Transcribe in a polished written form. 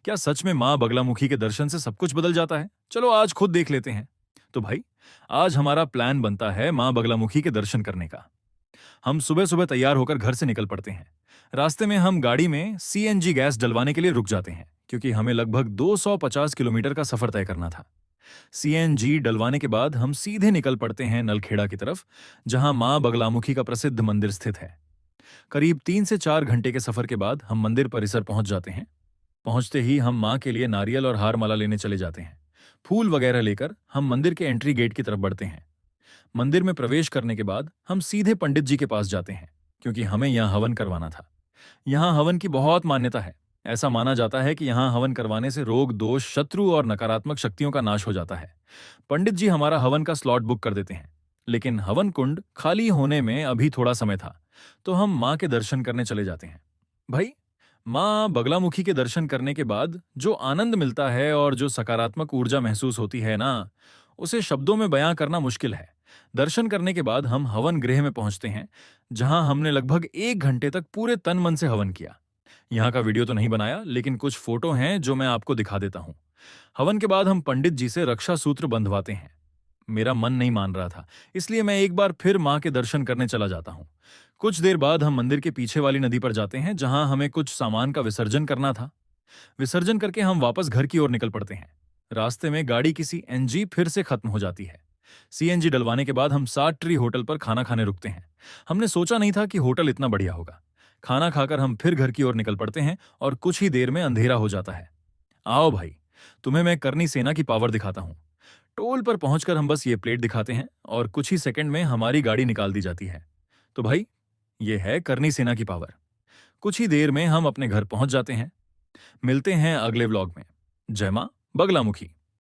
क्या सच में माँ बगलामुखी के दर्शन से सब कुछ बदल जाता है? चलो आज खुद देख लेते हैं। तो भाई, आज हमारा प्लान बनता है माँ बगलामुखी के दर्शन करने का। हम सुबह-सुबह तैयार होकर घर से निकल पड़ते हैं। रास्ते में हम गाड़ी में सीएनजी गैस डलवाने के लिए रुक जाते हैं, क्योंकि हमें लगभग 250 किलोमीटर का सफर तय करना था। सीएनजी डलवाने के बाद हम सीधे निकल पड़ते हैं नलखेड़ा की तरफ, जहां माँ बगलामुखी का प्रसिद्ध मंदिर स्थित है। करीब 3 से 4 घंटे के सफर के बाद हम मंदिर परिसर पहुंच जाते हैं। पहुंचते ही हम माँ के लिए नारियल और हार माला लेने चले जाते हैं। फूल वगैरह लेकर हम मंदिर के एंट्री गेट की तरफ बढ़ते हैं। मंदिर में प्रवेश करने के बाद हम सीधे पंडित जी के पास जाते हैं, क्योंकि हमें यहाँ हवन करवाना था। यहाँ हवन की बहुत मान्यता है। ऐसा माना जाता है कि यहाँ हवन करवाने से रोग, दोष, शत्रु और नकारात्मक शक्तियों का नाश हो जाता है। पंडित जी हमारा हवन का स्लॉट बुक कर देते हैं, लेकिन हवन कुंड खाली होने में अभी थोड़ा समय था, तो हम माँ के दर्शन करने चले जाते हैं। भाई, माँ बगलामुखी के दर्शन करने के बाद जो आनंद मिलता है और जो सकारात्मक ऊर्जा महसूस होती है ना, उसे शब्दों में बयां करना मुश्किल है। दर्शन करने के बाद हम हवन गृह में पहुंचते हैं, जहां हमने लगभग 1 घंटे तक पूरे तन मन से हवन किया। यहाँ का वीडियो तो नहीं बनाया, लेकिन कुछ फोटो हैं जो मैं आपको दिखा देता हूँ। हवन के बाद हम पंडित जी से रक्षा सूत्र बंधवाते हैं। मेरा मन नहीं मान रहा था, इसलिए मैं एक बार फिर माँ के दर्शन करने चला जाता हूँ। कुछ देर बाद हम मंदिर के पीछे वाली नदी पर जाते हैं, जहां हमें कुछ सामान का विसर्जन करना था। विसर्जन करके हम वापस घर की ओर निकल पड़ते हैं। रास्ते में गाड़ी की सीएनजी फिर से खत्म हो जाती है। सीएनजी डलवाने के बाद हम 60 ट्री होटल पर खाना खाने रुकते हैं। हमने सोचा नहीं था कि होटल इतना बढ़िया होगा। खाना खाकर हम फिर घर की ओर निकल पड़ते हैं और कुछ ही देर में अंधेरा हो जाता है। आओ भाई, तुम्हें मैं करनी सेना की पावर दिखाता हूँ। टोल पर पहुंचकर हम बस ये प्लेट दिखाते हैं और कुछ ही सेकंड में हमारी गाड़ी निकाल दी जाती है। तो भाई, ये है करनी सेना की पावर। कुछ ही देर में हम अपने घर पहुंच जाते हैं। मिलते हैं अगले व्लॉग में। जय मां बगलामुखी।